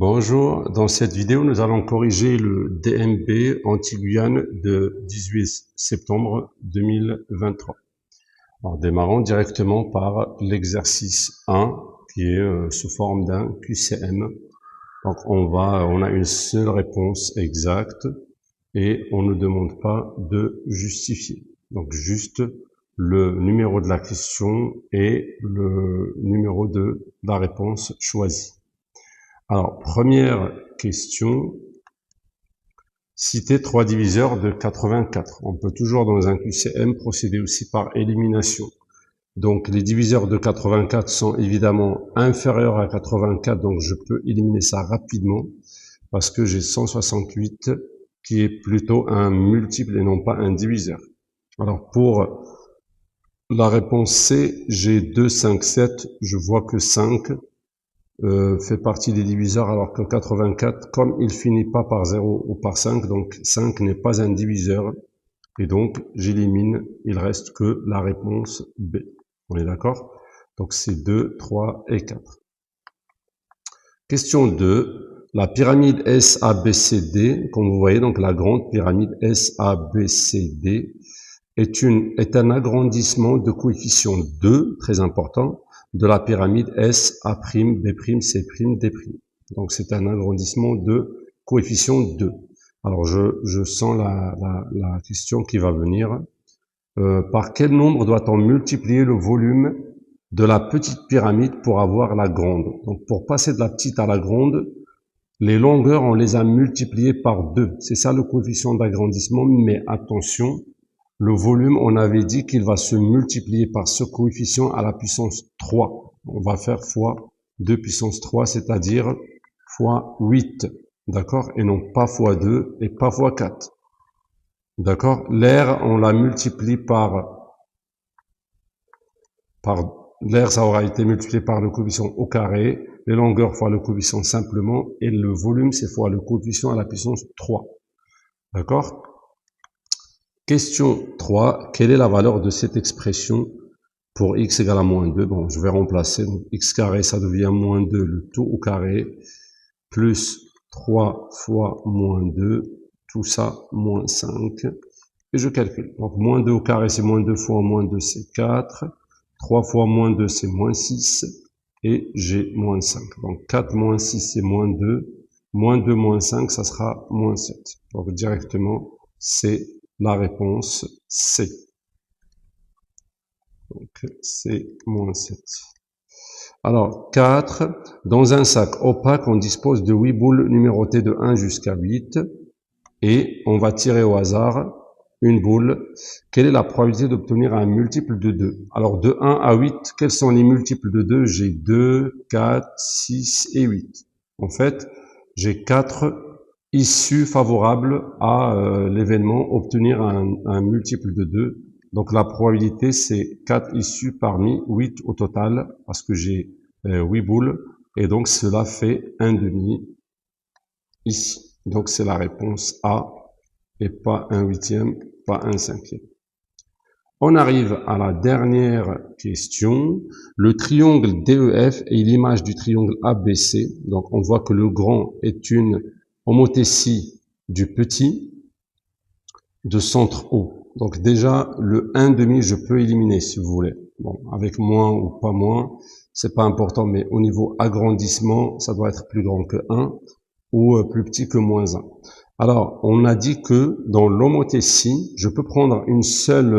Bonjour, dans cette vidéo, nous allons corriger le DMB Antilles-Guyane de 18 septembre 2023. Alors, démarrons directement par l'exercice 1, qui est sous forme d'un QCM. Donc, on a une seule réponse exacte et on ne demande pas de justifier. Donc, juste le numéro de la question et le numéro de la réponse choisie. Alors, première question, citer trois diviseurs de 84. On peut toujours, dans un QCM, procéder aussi par élimination. Donc, les diviseurs de 84 sont évidemment inférieurs à 84, donc je peux éliminer ça rapidement, parce que j'ai 168, qui est plutôt un multiple et non pas un diviseur. Alors, pour la réponse C, j'ai 2, 5, 7, je vois que 5, fait partie des diviseurs, alors que 84, comme il finit pas par 0 ou par 5, donc 5 n'est pas un diviseur, et donc j'élimine, il reste que la réponse B. On est d'accord? Donc c'est 2, 3 et 4. Question 2. La pyramide SABCD, comme vous voyez, donc la grande pyramide SABCD, est un agrandissement de coefficient 2, très important, de la pyramide S, A', B', C', D'. Donc c'est un agrandissement de coefficient 2. Alors je sens la question qui va venir. Par quel nombre doit-on multiplier le volume de la petite pyramide pour avoir la grande? Donc pour passer de la petite à la grande, les longueurs, on les a multipliées par 2. C'est ça le coefficient d'agrandissement, mais attention, le volume, on avait dit qu'il va se multiplier par ce coefficient à la puissance 3. On va faire fois 2 puissance 3, c'est-à-dire fois 8. D'accord? Et non pas fois 2 et pas fois 4. D'accord? L'air, on la multiplie l'air, ça aura été multiplié par le coefficient au carré, les longueurs fois le coefficient simplement, et le volume, c'est fois le coefficient à la puissance 3. D'accord? Question 3. Quelle est la valeur de cette expression pour x égale à moins 2? Bon, je vais remplacer. Donc, x carré, ça devient moins 2, le tout au carré, plus 3 fois moins 2, tout ça, moins 5. Et je calcule. Donc, moins 2 au carré, c'est moins 2 fois moins 2, c'est 4. 3 fois moins 2, c'est moins 6. Et j'ai moins 5. Donc, 4 moins 6, c'est moins 2. Moins 2 moins 5, ça sera moins 7. Donc, directement, c'est la réponse C. Donc, c'est moins 7. Alors, 4. Dans un sac opaque, on dispose de 8 boules numérotées de 1 jusqu'à 8. Et on va tirer au hasard une boule. Quelle est la probabilité d'obtenir un multiple de 2? Alors, de 1 à 8, quels sont les multiples de 2? J'ai 2, 4, 6 et 8. En fait, j'ai 4 issues favorables à l'événement, obtenir un multiple de 2. Donc la probabilité, c'est 4 issues parmi 8 au total, parce que j'ai 8 boules, et donc cela fait un demi ici. Donc c'est la réponse A, et pas un huitième, pas un cinquième. On arrive à la dernière question. Le triangle DEF est l'image du triangle ABC. Donc on voit que le grand est une homothétie du petit de centre O. Donc déjà, le 1,5, je peux éliminer si vous voulez. Bon, avec moins ou pas moins, c'est pas important, mais au niveau agrandissement, ça doit être plus grand que 1 ou plus petit que moins 1. Alors, on a dit que dans l'homothétie, je peux prendre un seul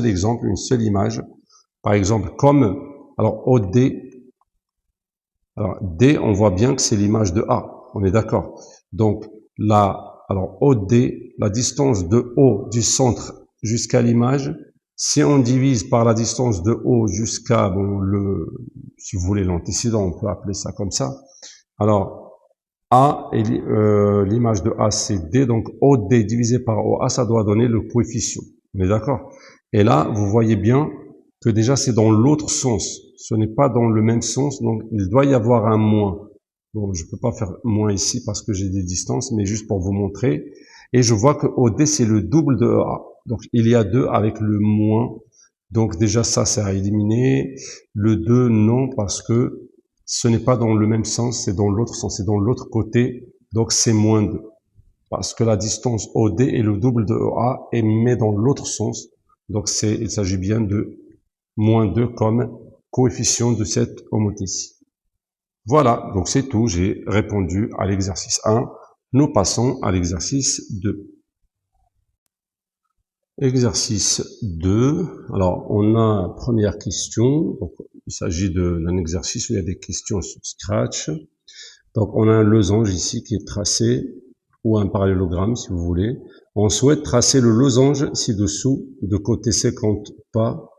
exemple, une seule image. Par exemple, comme, alors OD, alors D, on voit bien que c'est l'image de A. On est d'accord. Donc, alors OD, la distance de O du centre jusqu'à l'image, si on divise par la distance de O jusqu'à, si vous voulez l'antécédent, on peut appeler ça comme ça. Alors, A et l'image de A, c'est D, donc OD divisé par OA, ça doit donner le coefficient. On est d'accord? Et là, vous voyez bien que déjà c'est dans l'autre sens. Ce n'est pas dans le même sens, donc il doit y avoir un moins. Bon, je peux pas faire moins ici parce que j'ai des distances, mais juste pour vous montrer. Et je vois que OD, c'est le double de EA. Donc, il y a 2 avec le moins. Donc, déjà, ça, c'est à éliminer. Le 2, non, parce que ce n'est pas dans le même sens, c'est dans l'autre sens, c'est dans l'autre côté, donc c'est moins 2. Parce que la distance OD est le double de EA, et mais dans l'autre sens, donc il s'agit bien de moins 2 comme coefficient de cette homothétie. Voilà, donc c'est tout, j'ai répondu à l'exercice 1. Nous passons à l'exercice 2. Exercice 2, alors on a première question, donc il s'agit d'un exercice où il y a des questions sur Scratch. Donc on a un losange ici qui est tracé, ou un parallélogramme si vous voulez. On souhaite tracer le losange ci-dessous de côté 50 pas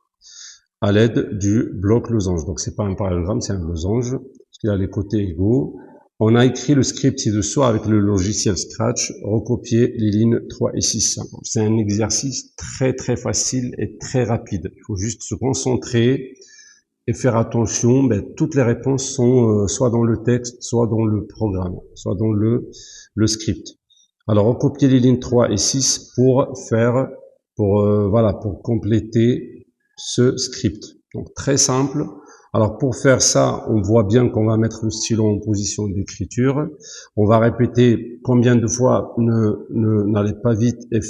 à l'aide du bloc losange. Donc c'est pas un parallélogramme, c'est un losange, parce qu'il a les côtés égaux. On a écrit le script ci-dessous avec le logiciel Scratch, recopier les lignes 3 et 6. C'est un exercice très facile et très rapide. Il faut juste se concentrer et faire attention, toutes les réponses sont soit dans le texte, soit dans le programme, soit dans le script. Alors, recopier les lignes 3 et 6 pour compléter ce script. Donc, très simple. Alors, pour faire ça, on voit bien qu'on va mettre le stylo en position d'écriture. On va répéter combien de fois, n'allez pas vite et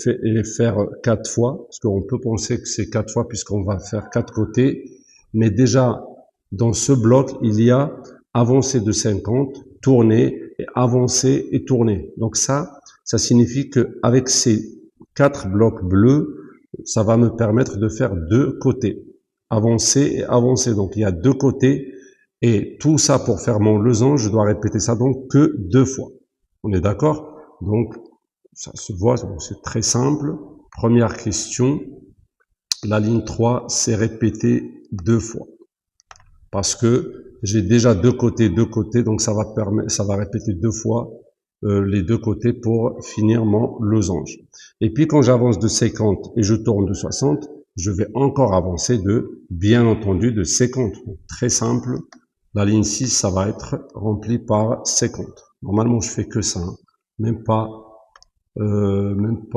faire 4 fois, parce qu'on peut penser que c'est 4 fois puisqu'on va faire 4 côtés. Mais déjà, dans ce bloc, il y a avancer de 50, tourner, et avancer et tourner. Donc ça signifie que avec ces 4 blocs bleus, ça va me permettre de faire 2 côtés. Avancer et avancer. Donc il y a 2 côtés. Et tout ça pour faire mon losange, je dois répéter ça donc que 2 fois. On est d'accord? Donc, ça se voit, c'est très simple. Première question. La ligne 3, c'est répété 2 fois. Parce que j'ai déjà 2 côtés, donc ça va répéter 2 fois les 2 côtés pour finir mon losange. Et puis quand j'avance de 50 et je tourne de 60, je vais encore avancer bien entendu, de 50. Donc, très simple. La ligne 6, ça va être rempli par 50. Normalement, je fais que ça. Hein. Même pas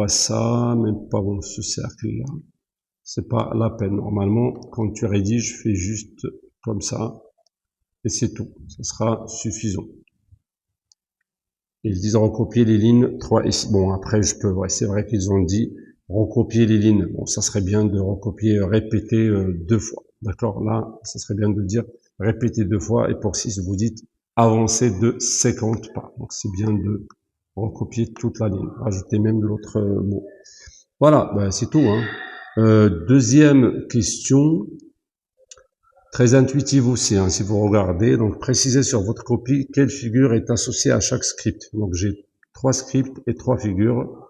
ça, même pas ce cercle-là. C'est pas la peine. Normalement, quand tu rédiges, je fais juste comme ça, et c'est tout. Ça sera suffisant. Ils disent recopier les lignes 3 et 6. Bon, après, c'est vrai qu'ils ont dit recopier les lignes. Bon, ça serait bien de recopier, répéter 2 fois. D'accord? Là, ça serait bien de dire répéter 2 fois, et pour 6, vous dites avancer de 50 pas. Donc, c'est bien de recopier toute la ligne. Rajoutez même l'autre mot. Voilà, c'est tout. Hein. Deuxième question, très intuitive aussi, hein, si vous regardez. Donc, précisez sur votre copie quelle figure est associée à chaque script. Donc, j'ai 3 scripts et 3 figures.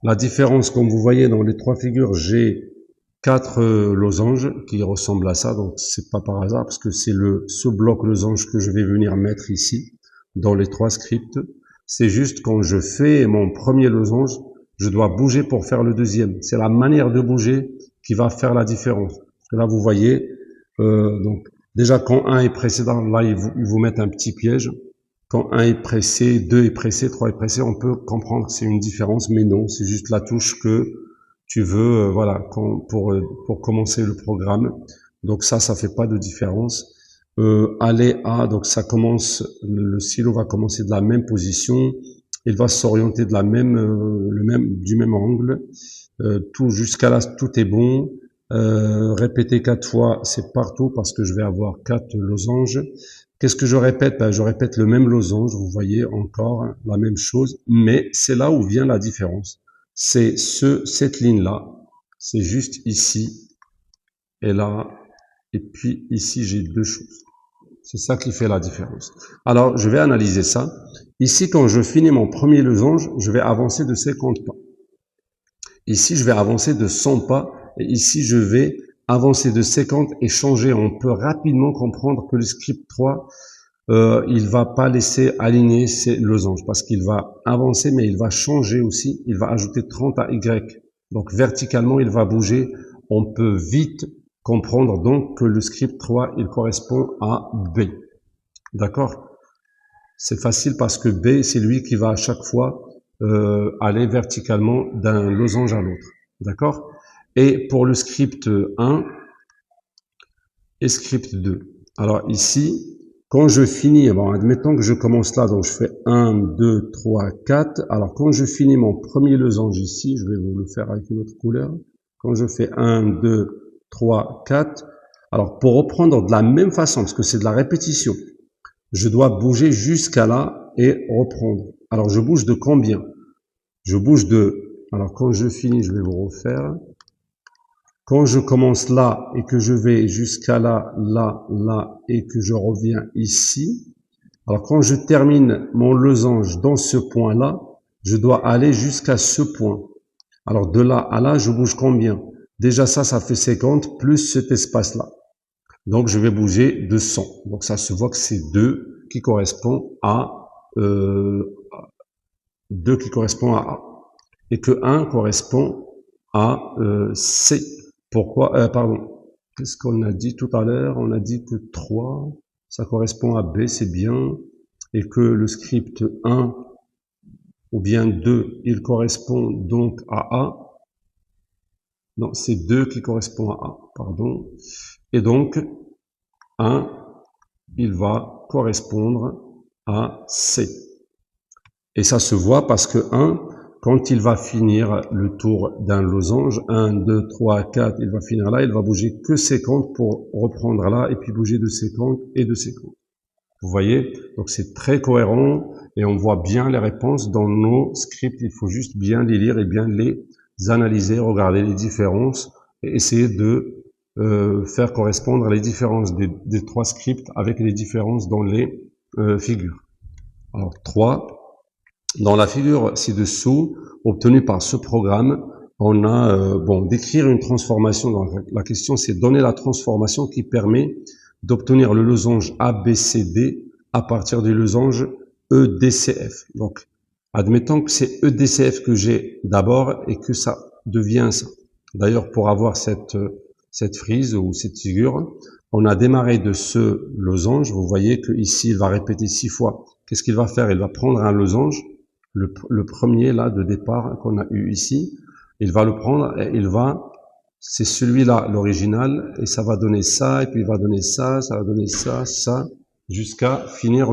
La différence, comme vous voyez dans les 3 figures, j'ai 4 losanges qui ressemblent à ça. Donc, c'est pas par hasard, parce que c'est ce bloc losange que je vais venir mettre ici, dans les 3 scripts. C'est juste quand je fais mon premier losange, je dois bouger pour faire le deuxième. C'est la manière de bouger qui va faire la différence. Parce que là, vous voyez, donc déjà quand 1 est pressé, là, ils vous mettent un petit piège. Quand 1 est pressé, 2 est pressé, 3 est pressé, on peut comprendre que c'est une différence, mais non, c'est juste la touche que tu veux, pour commencer le programme. Donc ça fait pas de différence. Aller à, donc ça commence, le stylo va commencer de la même position, il va s'orienter de du même angle, tout jusqu'à là, tout est bon. Répéter 4 fois, c'est partout parce que je vais avoir 4 losanges. Qu'est-ce que je répète? Je répète le même losange, vous voyez encore la même chose, mais c'est là où vient la différence. C'est cette ligne-là, c'est juste ici et là, et puis ici j'ai 2 choses. C'est ça qui fait la différence. Alors, je vais analyser ça. Ici, quand je finis mon premier losange, je vais avancer de 50 pas. Ici, je vais avancer de 100 pas. Et ici, je vais avancer de 50 et changer. On peut rapidement comprendre que le script 3, il va pas laisser aligner ces losanges parce qu'il va avancer, mais il va changer aussi. Il va ajouter 30 à Y. Donc, verticalement, il va bouger. On peut vite comprendre donc que le script 3, il correspond à B. D'accord? C'est facile parce que B, c'est lui qui va à chaque fois aller verticalement d'un losange à l'autre. D'accord? Et pour le script 1 et script 2. Alors ici, Quand je finis, bon, admettons que je commence là, donc je fais 1, 2, 3, 4. Alors, quand je finis mon premier losange ici, je vais vous le faire avec une autre couleur. Quand je fais 1, 2, 3, 4, alors pour reprendre de la même façon, parce que c'est de la répétition, je dois bouger jusqu'à là et reprendre. Alors, je bouge de combien? Je bouge de... Alors, quand je finis, je vais vous refaire. Quand je commence là et que je vais jusqu'à là, là, là, et que je reviens ici, alors quand je termine mon losange dans ce point-là, je dois aller jusqu'à ce point. Alors de là à là, je bouge combien? Déjà ça fait 50 plus cet espace-là. Donc je vais bouger de 100. Donc ça se voit que c'est 2 qui correspond à 2 qui correspond à A. Et que 1 correspond à C. Pourquoi pardon. Qu'est-ce qu'on a dit tout à l'heure? On a dit que 3, ça correspond à B, c'est bien. Et que le script 1 ou bien 2, il correspond donc à A. Non, c'est 2 qui correspond à A, pardon. Et donc, 1, il va correspondre à C. Et ça se voit parce que 1, quand il va finir le tour d'un losange, 1, 2, 3, 4, il va finir là, il va bouger que 50 pour reprendre là, et puis bouger de 50 et de 50. Vous voyez? Donc c'est très cohérent, et on voit bien les réponses dans nos scripts. Il faut juste bien les lire et bien les analyser, regarder les différences, et essayer de faire correspondre les différences des 3 scripts avec les différences dans les figures. Alors 3. Dans la figure ci-dessous, obtenue par ce programme, on a, d'écrire une transformation. Donc, la question, c'est donner la transformation qui permet d'obtenir le losange ABCD à partir du losange EDCF. Donc, admettons que c'est EDCF que j'ai d'abord et que ça devient ça. D'ailleurs, pour avoir cette frise ou cette figure, on a démarré de ce losange. Vous voyez que ici, il va répéter 6 fois. Qu'est-ce qu'il va faire? Il va prendre un losange, le premier là de départ qu'on a eu ici, il va le prendre et c'est celui-là l'original, et ça va donner ça, et puis il va donner ça, ça va donner ça, ça, jusqu'à finir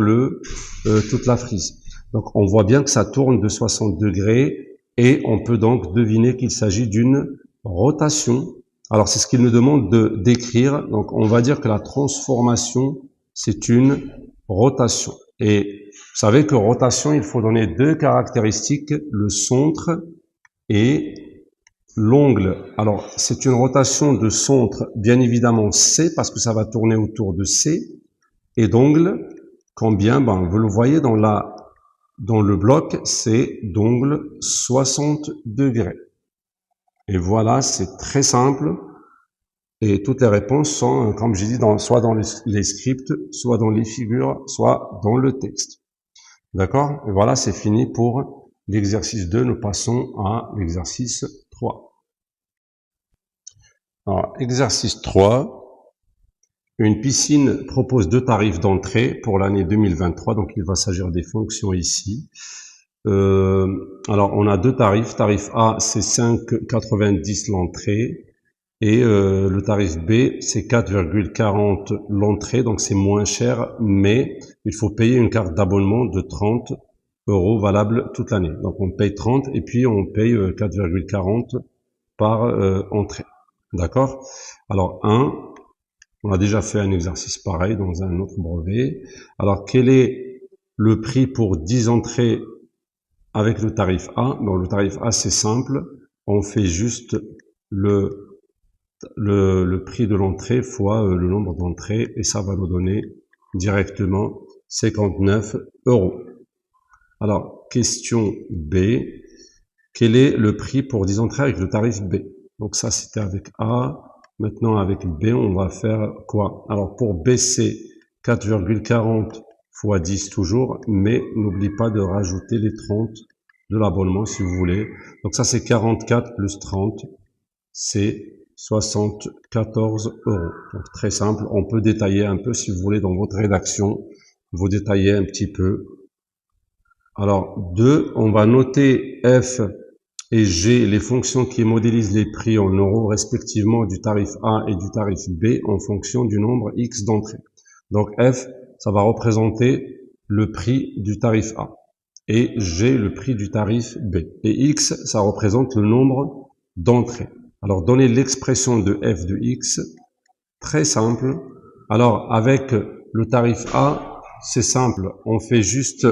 toute la frise. Donc on voit bien que ça tourne de 60 degrés, et on peut donc deviner qu'il s'agit d'une rotation. Alors c'est ce qu'il nous demande de décrire. Donc on va dire que la transformation, c'est une rotation. Et vous savez que rotation, il faut donner 2 caractéristiques, le centre et l'ongle. Alors, c'est une rotation de centre, bien évidemment C, parce que ça va tourner autour de C, et d'ongle, combien? Vous le voyez dans le bloc, c'est d'ongle 60 degrés. Et voilà, c'est très simple. Et toutes les réponses sont, comme j'ai dit, soit dans les scripts, soit dans les figures, soit dans le texte. D'accord? Et voilà, c'est fini pour l'exercice 2. Nous passons à l'exercice 3. Alors, exercice 3. Une piscine propose 2 tarifs d'entrée pour l'année 2023. Donc, il va s'agir des fonctions ici. Alors, on a 2 tarifs. Tarif A, c'est 5,90 l'entrée. Et le tarif B, c'est 4,40 l'entrée, donc c'est moins cher, mais il faut payer une carte d'abonnement de 30 € valable toute l'année. Donc on paye 30 et puis on paye 4,40 par entrée. D'accord? Alors 1, on a déjà fait un exercice pareil dans un autre brevet. Alors quel est le prix pour 10 entrées avec le tarif A? Bon, le tarif A, c'est simple, on fait juste le prix de l'entrée fois le nombre d'entrées, et ça va nous donner directement 59 €. Alors, question B. Quel est le prix pour 10 entrées avec le tarif B? Donc ça, c'était avec A. Maintenant, avec B, on va faire quoi? Alors, pour B, c'est 4,40 fois 10 toujours, mais n'oublie pas de rajouter les 30 de l'abonnement si vous voulez. Donc ça, c'est 44 plus 30, c'est 74 €. Donc très simple, on peut détailler un peu si vous voulez dans votre rédaction, vous détaillez un petit peu. Alors 2, on va noter F et G, les fonctions qui modélisent les prix en euros respectivement du tarif A et du tarif B en fonction du nombre X d'entrées. Donc F, ça va représenter le prix du tarif A. Et G, le prix du tarif B. Et X, ça représente le nombre d'entrées. Alors, donner l'expression de f de X, très simple. Alors, avec le tarif A, c'est simple. On fait juste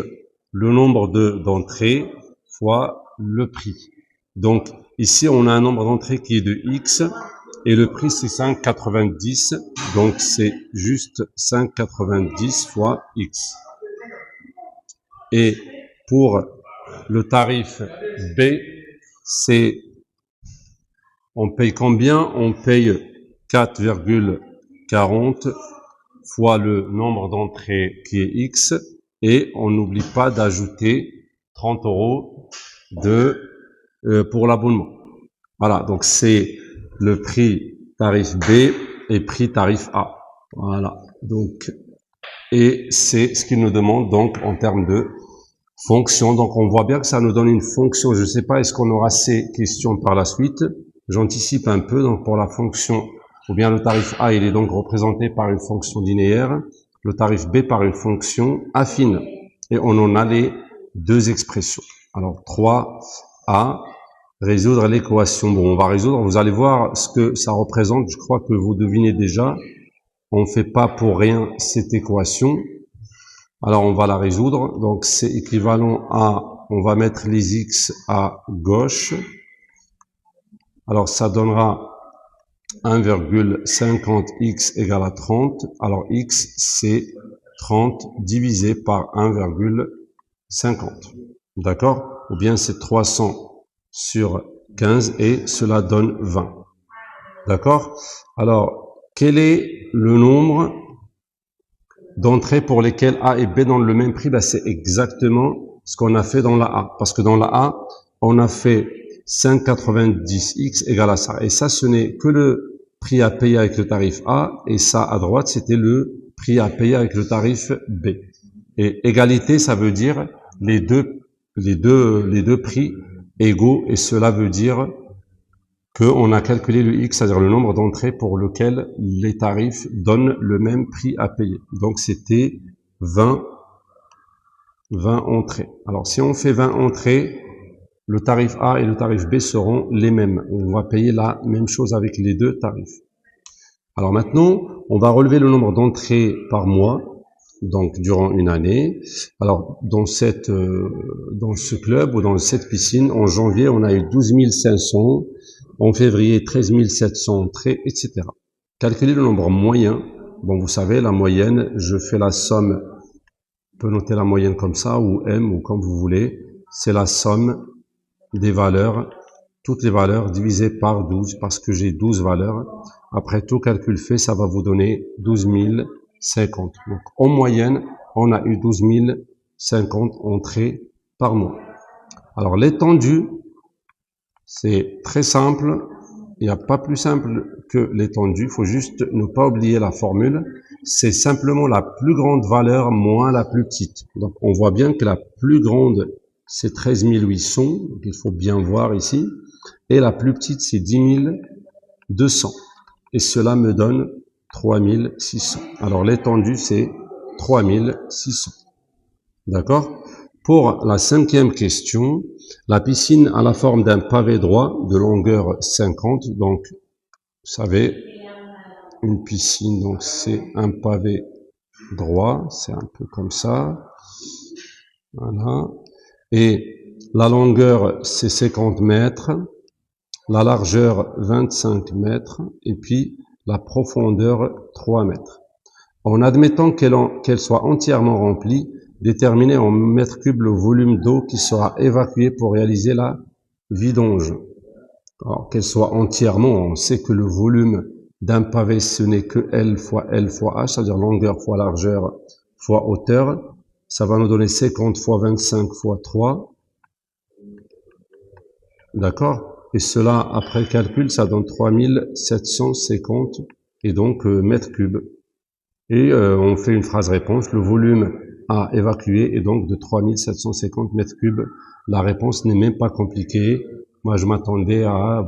le nombre d'entrées fois le prix. Donc, ici, on a un nombre d'entrées qui est de X et le prix, c'est 5,90. Donc, c'est juste 5,90 fois X. Et pour le tarif B, c'est, on paye combien? On paye 4,40 fois le nombre d'entrées qui est X, et on n'oublie pas d'ajouter 30 € pour l'abonnement. Voilà, donc c'est le prix tarif B et prix tarif A. Voilà, donc, et c'est ce qu'il nous demande donc en termes de fonction. Donc on voit bien que ça nous donne une fonction. Je ne sais pas, est-ce qu'on aura ces questions par la suite? J'anticipe un peu. Donc pour la fonction, ou bien le tarif A, il est donc représenté par une fonction linéaire, le tarif B par une fonction affine. Et on en a les deux expressions. Alors 3A, résoudre l'équation. Bon, on va résoudre, vous allez voir ce que ça représente. Je crois que vous devinez déjà. On ne fait pas pour rien cette équation. Alors, on va la résoudre. Donc, c'est équivalent à, on va mettre les X à gauche. Alors, ça donnera 1,50x égale à 30. Alors, X, c'est 30 divisé par 1,50. D'accord? Ou bien c'est 300 sur 15 et cela donne 20. D'accord? Alors, quel est le nombre d'entrées pour lesquelles A et B donnent le même prix? Ben, c'est exactement ce qu'on a fait dans la A. Parce que dans la A, on a fait 5,90x égale à ça. Et ça, ce n'est que le prix à payer avec le tarif A. Et ça, à droite, c'était le prix à payer avec le tarif B. Et égalité, ça veut dire les deux prix égaux. Et cela veut dire qu'on a calculé le X, c'est-à-dire le nombre d'entrées pour lequel les tarifs donnent le même prix à payer. Donc, c'était 20 entrées. Alors, si on fait 20 entrées, le tarif A et le tarif B seront les mêmes. On va payer la même chose avec les deux tarifs. Alors maintenant, on va relever le nombre d'entrées par mois, donc durant une année. Alors, dans ce club ou dans cette piscine, en janvier, on a eu 12 500. En février, 13 700 entrées, etc. Calculer le nombre moyen. Bon, vous savez, la moyenne, je fais la somme. On peut noter la moyenne comme ça, ou M, ou comme vous voulez. C'est la somme des valeurs, toutes les valeurs divisées par 12, parce que j'ai 12 valeurs. Après tout calcul fait, ça va vous donner 12 050. Donc, en moyenne, on a eu 12 050 entrées par mois. Alors, l'étendue, c'est très simple, il n'y a pas plus simple que l'étendue, il faut juste ne pas oublier la formule, c'est simplement la plus grande valeur moins la plus petite. Donc on voit bien que la plus grande c'est 13 800, donc il faut bien voir ici, et la plus petite c'est 10 200, et cela me donne 3600. Alors l'étendue c'est 3600, d'accord? Pour la cinquième question, la piscine a la forme d'un pavé droit de longueur 50. Donc, vous savez, une piscine, donc c'est un pavé droit, c'est un peu comme ça. Voilà. Et la longueur, c'est 50 mètres, la largeur 25 mètres, et puis la profondeur 3 mètres. En admettant qu'elle soit entièrement remplie, déterminer en mètres cubes le volume d'eau qui sera évacué pour réaliser la vidange. Alors, qu'elle soit entièrement, on sait que le volume d'un pavé, ce n'est que L fois H, c'est-à-dire longueur fois largeur fois hauteur. Ça va nous donner 50 fois 25 fois 3. D'accord? Et cela, après calcul, ça donne 3750, et donc mètres cubes. Et on fait une phrase réponse, le volume à évacuer est donc de 3750 mètres cubes. La réponse n'est même pas compliquée. Moi, je m'attendais à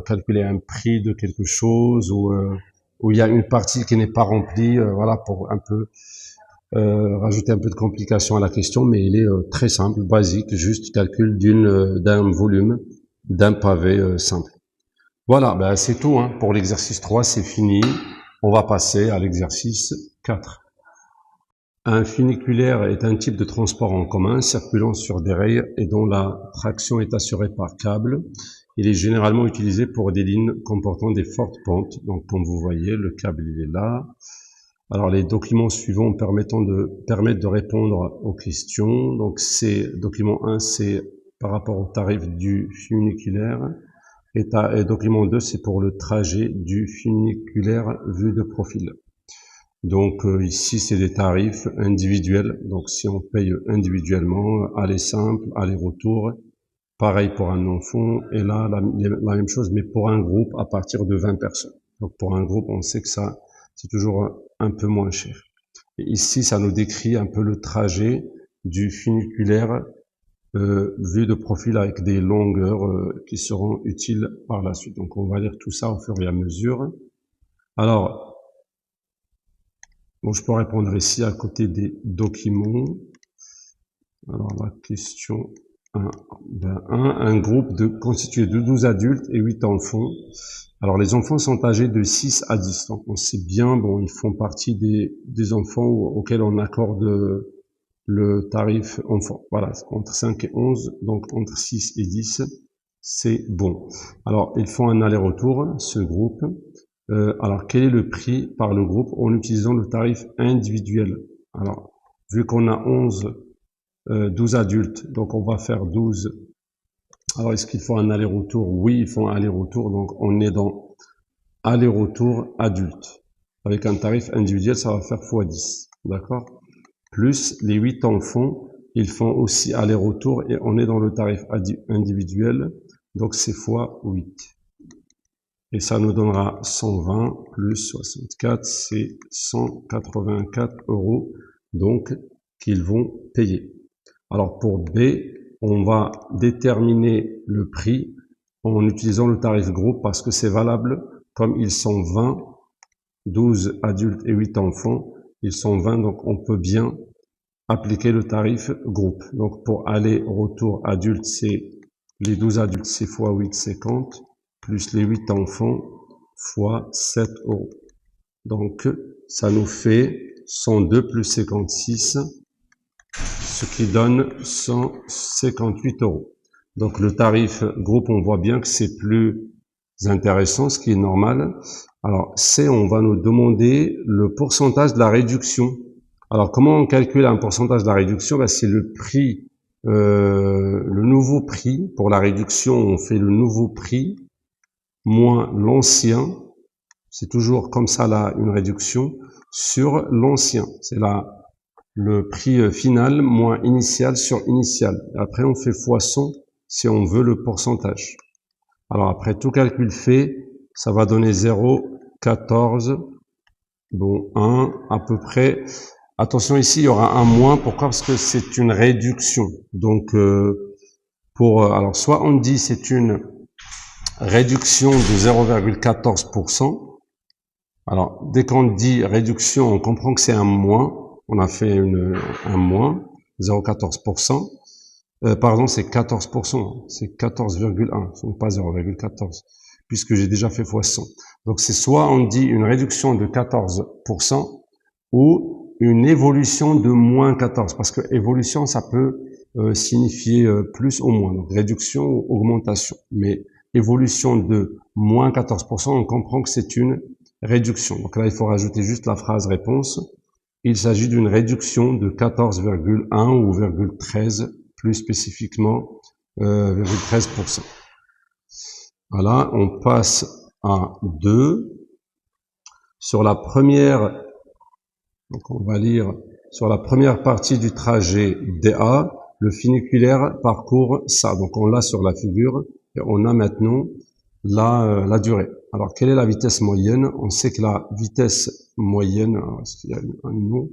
calculer un prix de quelque chose où il y a une partie qui n'est pas remplie, voilà, pour un peu rajouter un peu de complication à la question, mais il est très simple, basique, juste calcul d'un volume, d'un pavé simple. Voilà, ben c'est tout hein. Pour l'exercice 3, c'est fini. On va passer à l'exercice 4. Un funiculaire est un type de transport en commun circulant sur des rails et dont la traction est assurée par câble. Il est généralement utilisé pour des lignes comportant des fortes pentes. Donc, comme vous voyez, le câble il est là. Alors, les documents suivants permettent de répondre aux questions. Donc, document 1, c'est par rapport au tarif du funiculaire. Et document 2, c'est pour le trajet du funiculaire vu de profil. Donc ici, c'est des tarifs individuels. Donc si on paye individuellement, aller simple, aller-retour, pareil pour un enfant. Et là, la même chose, mais pour un groupe à partir de 20 personnes. Donc pour un groupe, on sait que ça, c'est toujours un peu moins cher. Et ici, ça nous décrit un peu le trajet du funiculaire vu de profil avec des longueurs qui seront utiles par la suite. Donc on va lire tout ça au fur et à mesure. Alors, bon, je peux répondre ici à côté des documents. Alors la question 1. Un groupe constitué de 12 adultes et 8 enfants. Alors les enfants sont âgés de 6 à 10. Donc on sait bien, bon, ils font partie des enfants auxquels on accorde le tarif enfant. Voilà, entre 5 et 11, donc entre 6 et 10, c'est bon. Alors, ils font un aller-retour, ce groupe. Alors, quel est le prix par le groupe en utilisant le tarif individuel? Alors, vu qu'on a 12 adultes, donc on va faire 12. Alors, est-ce qu'ils font un aller-retour? Oui, ils font un aller-retour, donc on est dans aller-retour adulte. Avec un tarif individuel, ça va faire x10, d'accord? Plus les 8 enfants, ils font aussi aller-retour et on est dans le tarif individuel, donc c'est fois 8. Et ça nous donnera 120 plus 64, c'est 184 €, donc qu'ils vont payer. Alors pour B, on va déterminer le prix en utilisant le tarif groupe parce que c'est valable comme ils sont 20, 12 adultes et 8 enfants, ils sont 20, donc on peut bien appliquer le tarif groupe. Donc pour aller-retour adulte, c'est les 12 adultes, c'est fois 8, 50, plus les 8 enfants, fois 7 €. Donc ça nous fait 102 plus 56, ce qui donne 158 €. Donc le tarif groupe, on voit bien que c'est plus intéressant, ce qui est normal. Alors C, on va nous demander le pourcentage de la réduction. Alors, comment on calcule un pourcentage de la réduction? Ben, c'est le prix, le nouveau prix. Pour la réduction, on fait le nouveau prix moins l'ancien. C'est toujours comme ça là, une réduction sur l'ancien. C'est le prix final moins initial sur initial. Après, on fait fois 100 si on veut le pourcentage. Alors, après tout calcul fait, ça va donner 0,14, bon, 1 à peu près. Attention, ici, il y aura un moins. Pourquoi? Parce que c'est une réduction. Donc, alors, soit on dit c'est une réduction de 0,14%. Alors, dès qu'on dit réduction, on comprend que c'est un moins. On a fait un moins, 0,14%. Pardon, c'est 14%. C'est 14,1. Ce n'est pas 0,14. Puisque j'ai déjà fait fois 100. Donc, c'est soit on dit une réduction de 14% ou une évolution de moins 14, parce que évolution, ça peut signifier plus ou moins, donc réduction ou augmentation. Mais évolution de moins 14%, on comprend que c'est une réduction. Donc là, il faut rajouter juste la phrase réponse. Il s'agit d'une réduction de 14,1 ou 0,13, plus spécifiquement 0,13%. Voilà, on passe à 2. Sur la première, donc on va lire, sur la première partie du trajet DA, le funiculaire parcourt ça. Donc on l'a sur la figure et on a maintenant la durée. Alors quelle est la vitesse moyenne? On sait que la vitesse moyenne, est-ce qu'il y a un nom?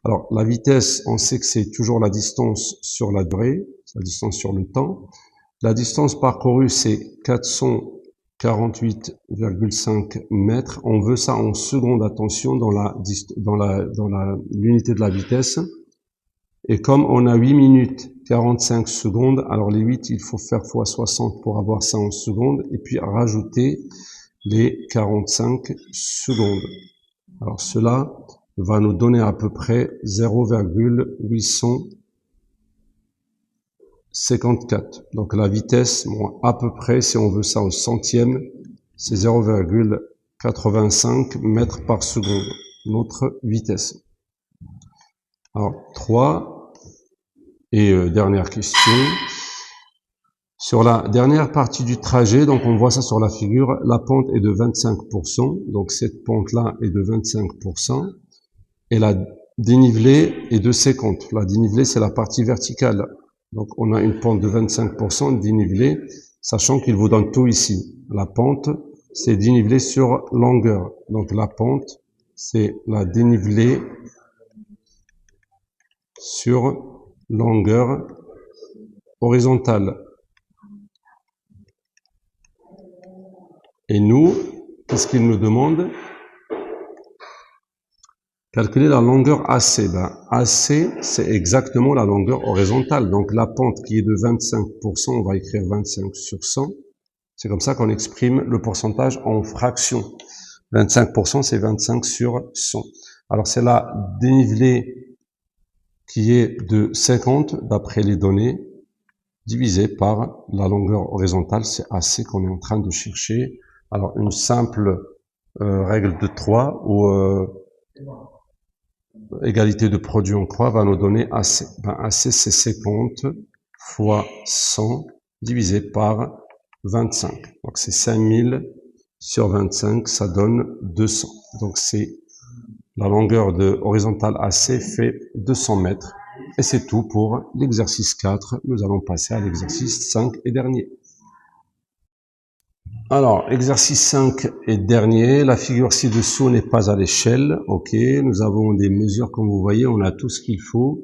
Alors la vitesse, on sait que c'est toujours la distance sur la durée, la distance sur le temps. La distance parcourue, c'est 400 48,5 mètres. On veut ça en secondes, attention, dans l'unité de la vitesse. Et comme on a 8 minutes 45 secondes, alors les 8, il faut faire fois 60 pour avoir ça en secondes, et puis rajouter les 45 secondes. Alors cela va nous donner à peu près 0,854. Donc la vitesse, bon, à peu près, si on veut ça au centième, c'est 0,85 mètres par seconde, notre vitesse. Alors, 3, et dernière question. Sur la dernière partie du trajet, donc on voit ça sur la figure, la pente est de 25%, donc cette pente-là est de 25%, et la dénivelée est de 50. La dénivelée, c'est la partie verticale. Donc on a une pente de 25% de dénivelée, sachant qu'il vous donne tout ici. La pente, c'est dénivelé sur longueur. Donc la pente, c'est la dénivelée sur longueur horizontale. Et nous, qu'est-ce qu'il nous demande? Calculer la longueur AC. Ben, AC, c'est exactement la longueur horizontale. Donc la pente qui est de 25%, on va écrire 25 sur 100. C'est comme ça qu'on exprime le pourcentage en fraction. 25%, c'est 25 sur 100. Alors c'est la dénivelée qui est de 50 d'après les données, divisé par la longueur horizontale, c'est AC qu'on est en train de chercher. Alors une simple règle de 3 ou égalité de produit en croix va nous donner AC. Ben, AC c'est 50 fois 100 divisé par 25. Donc c'est 5000 sur 25, ça donne 200. Donc c'est la longueur de horizontale AC fait 200 mètres. Et c'est tout pour l'exercice 4. Nous allons passer à l'exercice 5 et dernier. Alors, exercice 5 et dernier, la figure ci-dessous n'est pas à l'échelle. Ok, nous avons des mesures, comme vous voyez, on a tout ce qu'il faut.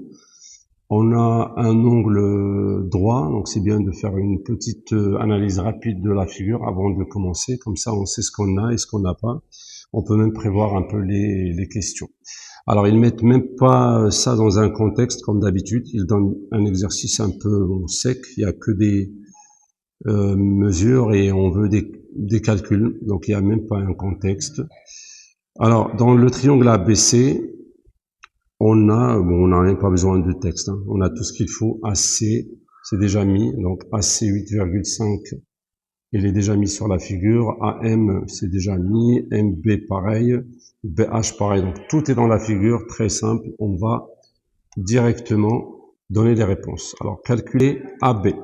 On a un angle droit, donc c'est bien de faire une petite analyse rapide de la figure avant de commencer. Comme ça, on sait ce qu'on a et ce qu'on n'a pas. On peut même prévoir un peu les questions. Alors, ils mettent même pas ça dans un contexte comme d'habitude. Ils donnent un exercice un peu sec. Il n'y a que des mesures et on veut des calculs. Donc, il n'y a même pas un contexte. Alors, dans le triangle ABC, on n'a même pas besoin de texte. Hein. On a tout ce qu'il faut. AC, c'est déjà mis. Donc, AC 8,5, il est déjà mis sur la figure. AM, c'est déjà mis. MB, pareil. BH, pareil. Donc, tout est dans la figure. Très simple. On va directement donner les réponses. Alors, calculer AB.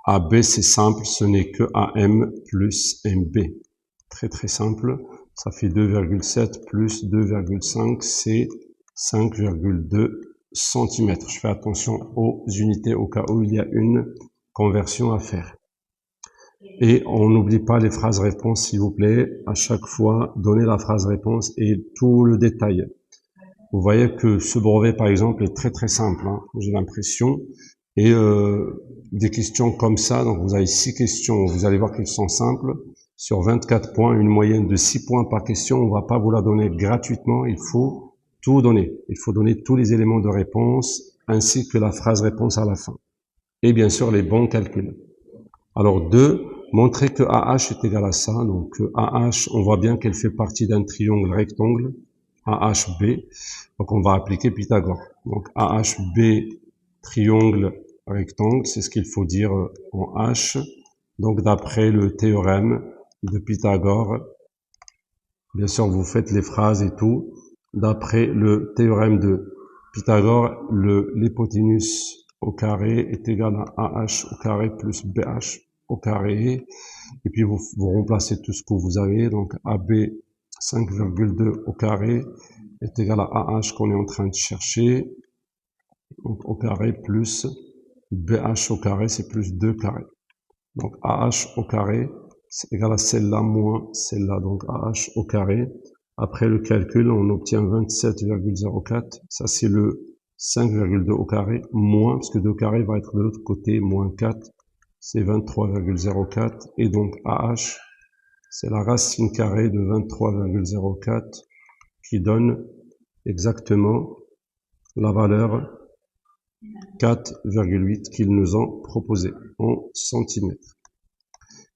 AB, c'est simple. Ce n'est que AM plus MB. Très, très simple. Ça fait 2,7 plus 2,5, c'est 5,2 cm. Je fais attention aux unités au cas où il y a une conversion à faire. Et on n'oublie pas les phrases réponses, s'il vous plaît. À chaque fois, donnez la phrase réponse et tout le détail. Vous voyez que ce brevet, par exemple, est très très simple, hein, j'ai l'impression. Et des questions comme ça, donc vous avez 6 questions, vous allez voir qu'elles sont simples. Sur 24 points, une moyenne de 6 points par question, on va pas vous la donner gratuitement, il faut tout donner. Il faut donner tous les éléments de réponse, ainsi que la phrase réponse à la fin. Et bien sûr, les bons calculs. Alors 2, montrer que AH est égal à ça. Donc AH, on voit bien qu'elle fait partie d'un triangle rectangle, AHB. Donc on va appliquer Pythagore. Donc AHB, triangle rectangle, c'est ce qu'il faut dire en H. Donc d'après le théorème de Pythagore, bien sûr vous faites les phrases et tout. D'après le théorème de Pythagore, l'hypoténuse au carré est égal à AH au carré plus BH au carré. Et puis vous remplacez tout ce que vous avez. Donc AB 5,2 au carré est égal à AH qu'on est en train de chercher. Donc au carré plus BH au carré, c'est plus 2 carré. Donc AH au carré, c'est égal à celle-là moins celle-là. Donc AH au carré. Après le calcul, on obtient 27,04. Ça, c'est le 5,2 au carré, moins, parce que 2 carré va être de l'autre côté, moins 4. C'est 23,04. Et donc AH c'est la racine carrée de 23,04 qui donne exactement la valeur 4,8 qu'ils nous ont proposé en centimètres.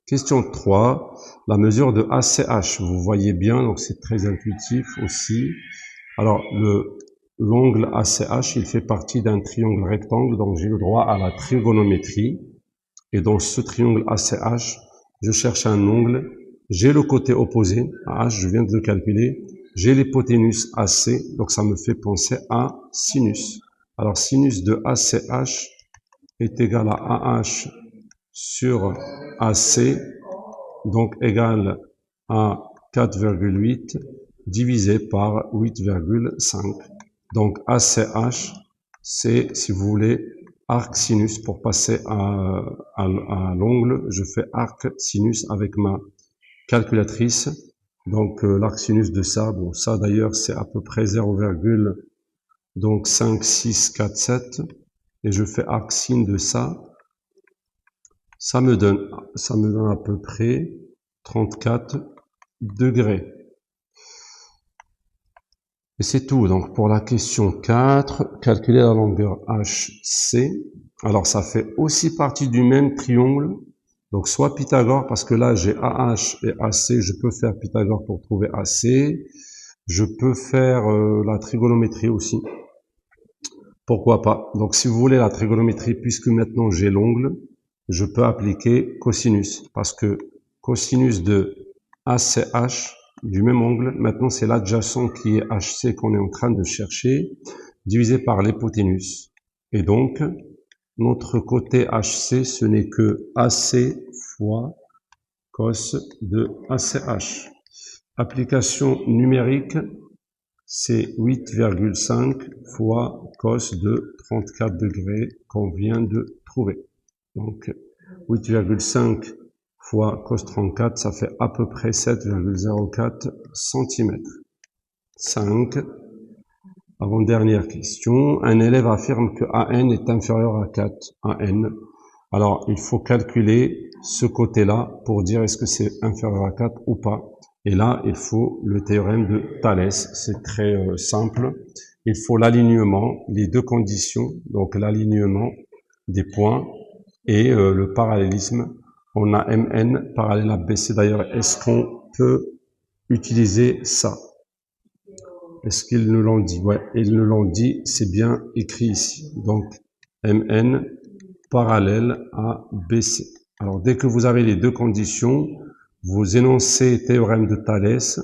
Question 3, la mesure de ACH. Vous voyez bien, donc c'est très intuitif aussi. Alors, l'angle ACH, il fait partie d'un triangle rectangle, donc j'ai le droit à la trigonométrie. Et dans ce triangle ACH, je cherche un angle. J'ai le côté opposé, H, je viens de le calculer. J'ai l'hypoténuse AC, donc ça me fait penser à sinus. Alors, sinus de ACH est égal à AH sur AC, donc égal à 4,8 divisé par 8,5. Donc ACH, c'est, si vous voulez, arc sinus. Pour passer à l'ongle, je fais arc sinus avec ma calculatrice. Donc l'arc sinus de ça, bon ça d'ailleurs c'est à peu près 0,5647 et je fais arc sin de ça. Ça me donne à peu près 34 degrés. Et c'est tout. Donc, pour la question 4, calculer la longueur HC. Alors, ça fait aussi partie du même triangle. Donc, soit Pythagore, parce que là, j'ai AH et AC. Je peux faire Pythagore pour trouver AC. Je peux faire la trigonométrie aussi. Pourquoi pas? Donc, si vous voulez la trigonométrie, puisque maintenant j'ai l'angle, je peux appliquer cosinus, parce que cosinus de ACH, du même angle, maintenant c'est l'adjacent qui est HC qu'on est en train de chercher, divisé par l'hypoténuse. Et donc, notre côté HC, ce n'est que AC fois cos de ACH. Application numérique, c'est 8,5 fois cos de 34 degrés qu'on vient de trouver. Donc 8,5 fois cos 34, ça fait à peu près 7,04 cm. 5. Avant-dernière question. Un élève affirme que AN est inférieur à 4. AN. Alors, il faut calculer ce côté-là pour dire est-ce que c'est inférieur à 4 ou pas. Et là, il faut le théorème de Thalès. C'est très simple. Il faut l'alignement, les deux conditions. Donc, l'alignement des points et le parallélisme. On a MN parallèle à BC. D'ailleurs, est-ce qu'on peut utiliser ça? Est-ce qu'ils nous l'ont dit? Ouais, ils nous l'ont dit, c'est bien écrit ici. Donc, MN parallèle à BC. Alors, dès que vous avez les deux conditions, vous énoncez théorème de Thalès.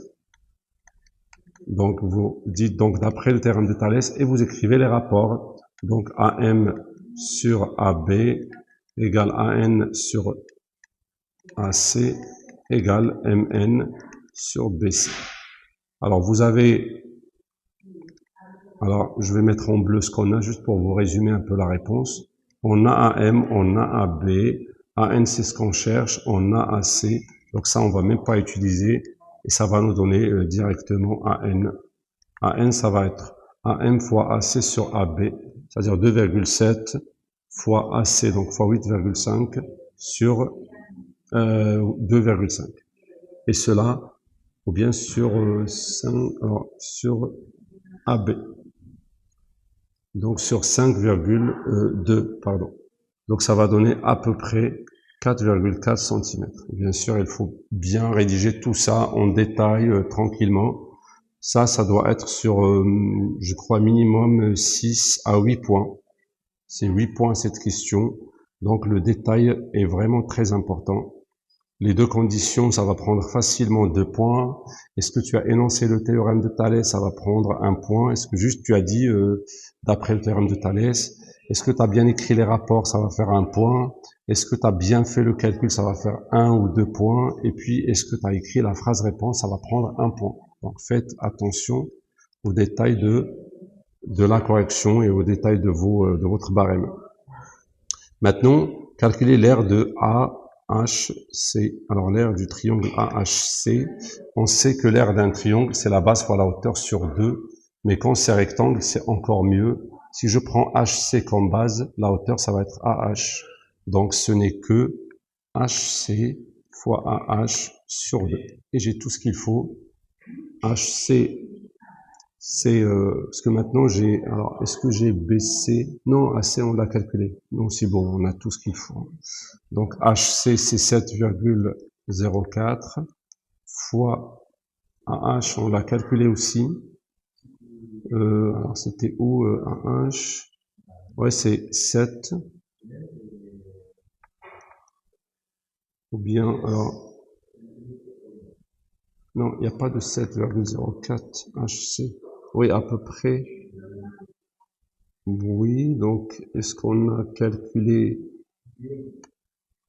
Donc, vous dites donc d'après le théorème de Thalès et vous écrivez les rapports. Donc, AM sur AB égale AN sur AC égale MN sur BC. Alors, vous avez... Alors, je vais mettre en bleu ce qu'on a, juste pour vous résumer un peu la réponse. On a AM, on a AB, AN c'est ce qu'on cherche, on a AC, donc ça on va même pas utiliser, et ça va nous donner directement AN. AN ça va être AM fois AC sur AB, c'est-à-dire 2,7 fois AC, donc fois 8,5 sur 2,5. Et cela, ou bien sur 5, sur AB. Donc sur 5,2, pardon. Donc ça va donner à peu près 4,4 cm. Bien sûr, il faut bien rédiger tout ça en détail, tranquillement. Ça doit être sur, je crois, minimum 6 à 8 points. C'est 8 points cette question. Donc le détail est vraiment très important. Les deux conditions, ça va prendre facilement 2 points. Est-ce que tu as énoncé le théorème de Thalès? Ça va prendre 1 point. Est-ce que juste tu as dit, d'après le théorème de Thalès? Est-ce que tu as bien écrit les rapports? Ça va faire 1 point. Est-ce que tu as bien fait le calcul? Ça va faire 1 ou 2 points. Et puis, est-ce que tu as écrit la phrase réponse? Ça va prendre 1 point. Donc, faites attention aux détails de la correction et aux détails de votre barème. Maintenant, calculez l'aire de AHC. Alors, l'aire du triangle AHC, on sait que l'aire d'un triangle, c'est la base fois la hauteur sur 2. Mais quand c'est rectangle, c'est encore mieux. Si je prends HC comme base, la hauteur, ça va être AH. Donc, ce n'est que HC fois AH sur 2. Et j'ai tout ce qu'il faut. HC, c'est parce que maintenant j'ai, alors est-ce que j'ai BC? Non, AC on l'a calculé. Non, c'est bon, on a tout ce qu'il faut. Donc HC c'est 7,04 fois AH, on l'a calculé aussi. Alors c'était où AH? Ouais, c'est 7. Ou bien, alors, non, il n'y a pas de 7,04 HC. Oui, à peu près. Oui, donc, est-ce qu'on a calculé?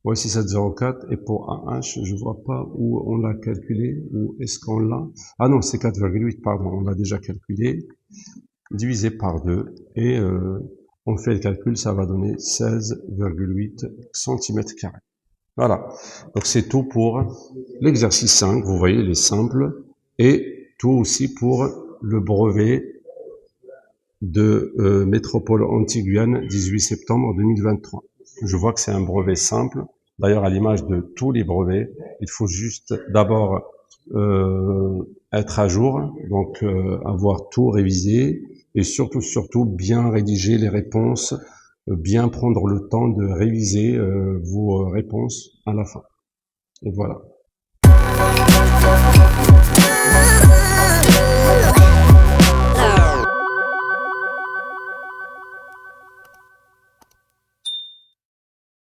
Oui, c'est 7,04. Et pour AH, je vois pas où on l'a calculé. Ou est-ce qu'on l'a? Ah non, c'est 4,8, pardon. On l'a déjà calculé. Divisé par 2. Et on fait le calcul, ça va donner 16,8 cm². Voilà, donc c'est tout pour l'exercice 5, vous voyez, les simples, et tout aussi pour le brevet de Métropole Antilles-Guyane, 18 septembre 2023. Je vois que c'est un brevet simple, d'ailleurs à l'image de tous les brevets, il faut juste d'abord être à jour, donc avoir tout révisé, et surtout bien rédiger les réponses, bien prendre le temps de réviser vos réponses à la fin. Et voilà.